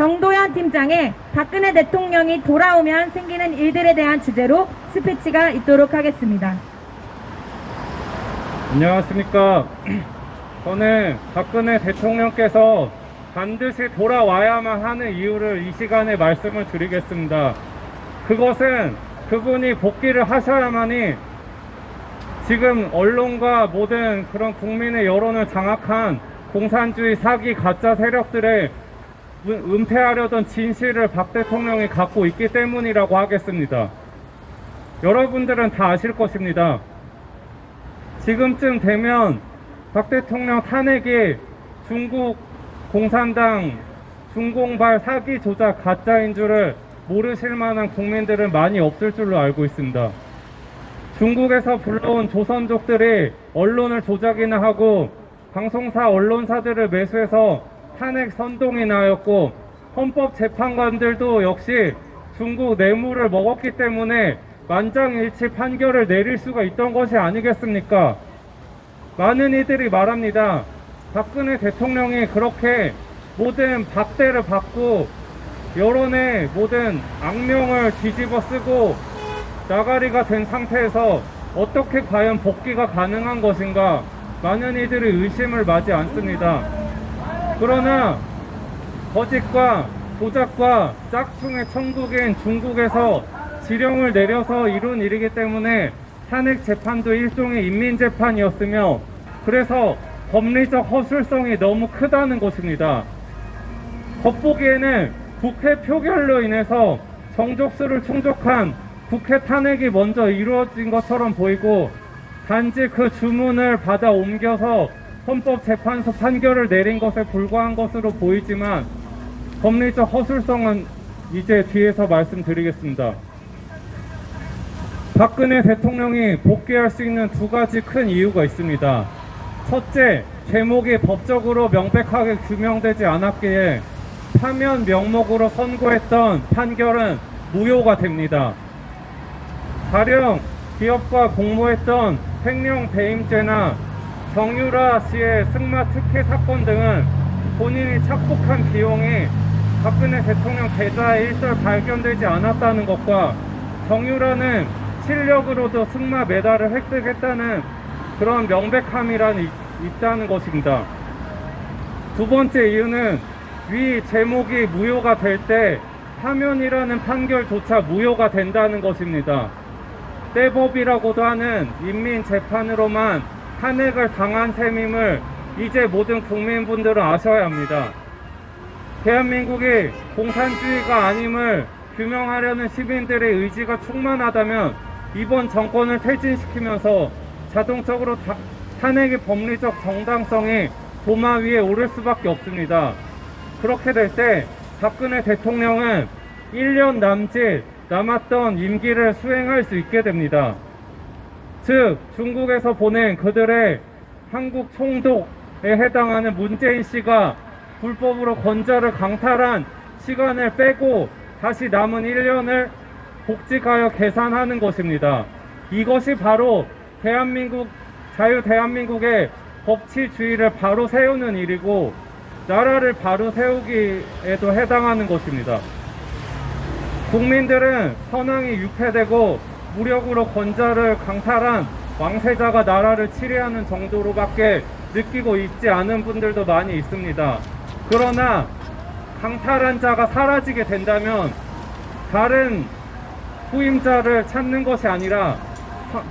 정도현 팀장의 박근혜 대통령이 돌아오면 생기는 일들에 대한 주제로 스피치가 있도록 하겠습니다. 안녕하십니까. 저는 박근혜 대통령께서 반드시 돌아와야만 하는 이유를 이 시간에 말씀을 드리겠습니다. 그것은 그분이 복귀를 하셔야만이 지금 언론과 모든 그런 국민의 여론을 장악한 공산주의 사기 가짜 세력들의 은폐하려던 진실을 박 대통령이 갖고 있기 때문이라고 하겠습니다. 여러분들은 다 아실 것입니다. 지금쯤 되면 박 대통령 탄핵이 중국 공산당 중공발 사기 조작 가짜인 줄을 모르실 만한 국민들은 많이 없을 줄로 알고 있습니다. 중국에서 불러온 조선족들이 언론을 조작이나 하고 방송사 언론사들을 매수해서 탄핵 선동이나 하였고, 헌법재판관들도 역시 중국 뇌물을 먹었기 때문에 만장일치 판결을 내릴 수가 있던 것이 아니겠습니까? 많은 이들이 말합니다. 박근혜 대통령이 그렇게 모든 박대를 받고 여론의 모든 악명을 뒤집어 쓰고 나가리가 된 상태에서 어떻게 과연 복귀가 가능한 것인가, 많은 이들이 의심을 마지 않습니다. 그러나 거짓과 조작과 짝퉁의 천국인 중국에서 지령을 내려서 이룬 일이기 때문에 탄핵 재판도 일종의 인민재판이었으며, 그래서 법리적 허술성이 너무 크다는 것입니다. 겉보기에는 국회 표결로 인해서 정족수를 충족한 국회 탄핵이 먼저 이루어진 것처럼 보이고, 단지 그 주문을 받아 옮겨서 헌법재판소 판결을 내린 것에 불과한 것으로 보이지만, 법리적 허술성은 이제 뒤에서 말씀드리겠습니다. 박근혜 대통령이 복귀할 수 있는 두 가지 큰 이유가 있습니다. 첫째, 죄목이 법적으로 명백하게 규명되지 않았기에 파면 명목으로 선고했던 판결은 무효가 됩니다. 가령 기업과 공모했던 횡령 배임죄나 정유라 씨의 승마 특혜 사건 등은 본인이 착복한 비용이 박근혜 대통령 계좌에 일절 발견되지 않았다는 것과, 정유라는 실력으로도 승마 메달을 획득했다는 그런 명백함이란 있다는 것입니다. 두 번째 이유는 위 제목이 무효가 될 때 파면이라는 판결조차 무효가 된다는 것입니다. 떼법이라고도 하는 인민재판으로만 탄핵을 당한 셈임을 이제 모든 국민분들은 아셔야 합니다. 대한민국이 공산주의가 아님을 규명하려는 시민들의 의지가 충만하다면 이번 정권을 퇴진시키면서 자동적으로 탄핵의 법리적 정당성이 도마 위에 오를 수밖에 없습니다. 그렇게 될 때 박근혜 대통령은 1년 남짓 남았던 임기를 수행할 수 있게 됩니다. 즉, 중국에서 보낸 그들의 한국 총독에 해당하는 문재인 씨가 불법으로 권좌를 강탈한 시간을 빼고 다시 남은 1년을 복직하여 계산하는 것입니다. 이것이 바로 자유대한민국의 법치주의를 바로 세우는 일이고, 나라를 바로 세우기에도 해당하는 것입니다. 국민들은 선왕이 유폐되고 무력으로 권좌를 강탈한 왕세자가 나라를 치리하는 정도로밖에 느끼고 있지 않은 분들도 많이 있습니다. 그러나 강탈한 자가 사라지게 된다면 다른 후임자를 찾는 것이 아니라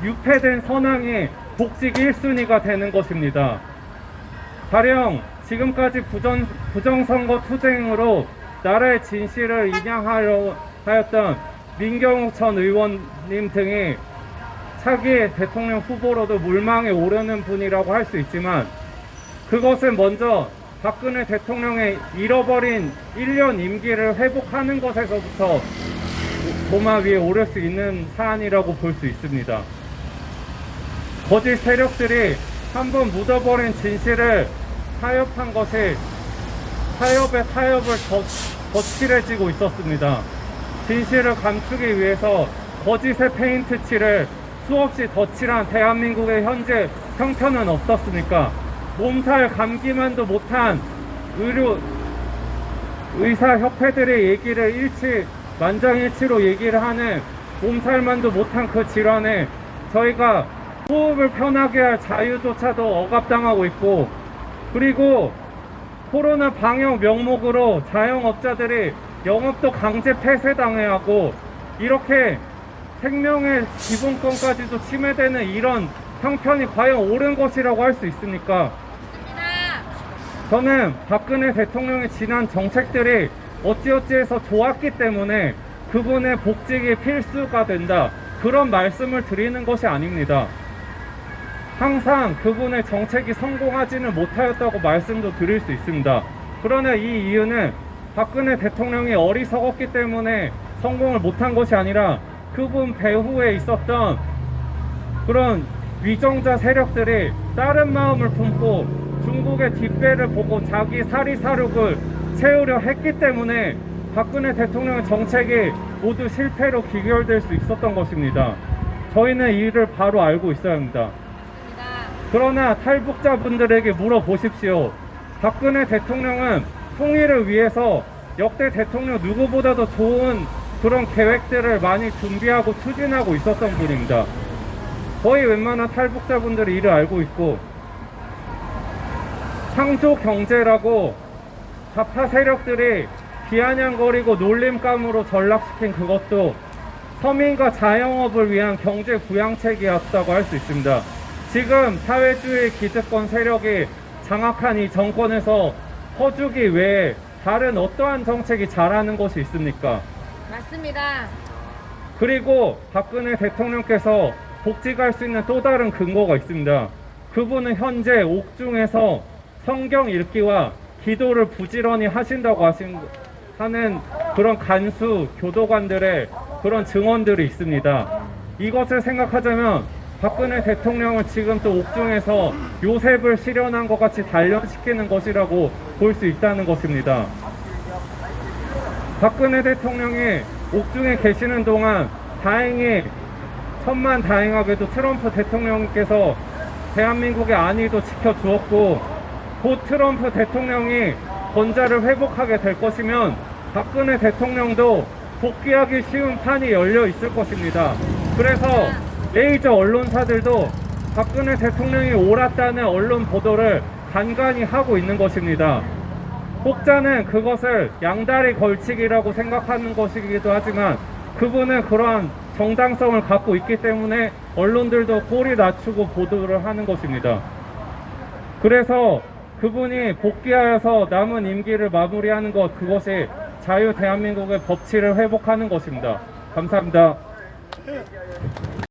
유폐된 선왕이 복직 1순위가 되는 것입니다. 가령 지금까지 부정선거 투쟁으로 나라의 진실을 인양하려 하였던 민경욱 전 의원님 등이 차기 대통령 후보로도 물망에 오르는 분이라고 할 수 있지만, 그것은 먼저 박근혜 대통령의 잃어버린 1년 임기를 회복하는 것에서부터 도마 위에 오를 수 있는 사안이라고 볼 수 있습니다. 거짓 세력들이 한번 묻어버린 진실을 타협한 것이 타협의 타협을 거칠해지고 있었습니다. 진실을 감추기 위해서 거짓의 페인트 칠을 수없이 덧칠한 대한민국의 현재 형편은 어떻습니까? 몸살 감기만도 못한 의사협회들의 얘기를 만장일치로 얘기를 하는 몸살만도 못한 그 질환에 저희가 호흡을 편하게 할 자유조차도 억압당하고 있고, 그리고 코로나 방역 명목으로 자영업자들이 영업도 강제 폐쇄당해야 하고, 이렇게 생명의 기본권까지도 침해되는 이런 형편이 과연 옳은 것이라고 할 수 있습니까? 저는 박근혜 대통령의 지난 정책들이 어찌어찌해서 좋았기 때문에 그분의 복직이 필수가 된다, 그런 말씀을 드리는 것이 아닙니다. 항상 그분의 정책이 성공하지는 못하였다고 말씀도 드릴 수 있습니다. 그러나 이 이유는 박근혜 대통령이 어리석었기 때문에 성공을 못한 것이 아니라 그분 배후에 있었던 그런 위정자 세력들이 다른 마음을 품고 중국의 뒷배를 보고 자기 사리사욕을 채우려 했기 때문에 박근혜 대통령의 정책이 모두 실패로 귀결될 수 있었던 것입니다. 저희는 이를 바로 알고 있어야 합니다. 그러나 탈북자분들에게 물어보십시오. 박근혜 대통령은 통일을 위해서 역대 대통령 누구보다도 좋은 그런 계획들을 많이 준비하고 추진하고 있었던 분입니다. 거의 웬만한 탈북자분들이 이를 알고 있고, 창조 경제라고 좌파 세력들이 비아냥거리고 놀림감으로 전락시킨 그것도 서민과 자영업을 위한 경제 부양책이었다고 할 수 있습니다. 지금 사회주의 기득권 세력이 장악한 이 정권에서 퍼주기 외에 다른 어떠한 정책이 잘하는 것이 있습니까? 맞습니다. 그리고 박근혜 대통령께서 복직할 수 있는 또 다른 근거가 있습니다. 그분은 현재 옥중에서 성경 읽기와 기도를 부지런히 하신다고 하는 그런 간수 교도관들의 그런 증언들이 있습니다. 이것을 생각하자면 박근혜 대통령은 지금 또 옥중에서 요셉을 실현한 것 같이 단련시키는 것이라고 볼 수 있다는 것입니다. 박근혜 대통령이 옥중에 계시는 동안 다행히 천만다행하게도 트럼프 대통령께서 대한민국의 안위도 지켜주었고, 곧 트럼프 대통령이 권좌를 회복하게 될 것이면 박근혜 대통령도 복귀하기 쉬운 판이 열려 있을 것입니다. 그래서 메이저 언론사들도 박근혜 대통령이 옳았다는 언론 보도를 간간히 하고 있는 것입니다. 혹자는 그것을 양다리 걸치기라고 생각하는 것이기도 하지만 그분은 그러한 정당성을 갖고 있기 때문에 언론들도 꼬리 낮추고 보도를 하는 것입니다. 그래서 그분이 복귀하여서 남은 임기를 마무리하는 것, 그것이 자유 대한민국의 법치를 회복하는 것입니다. 감사합니다.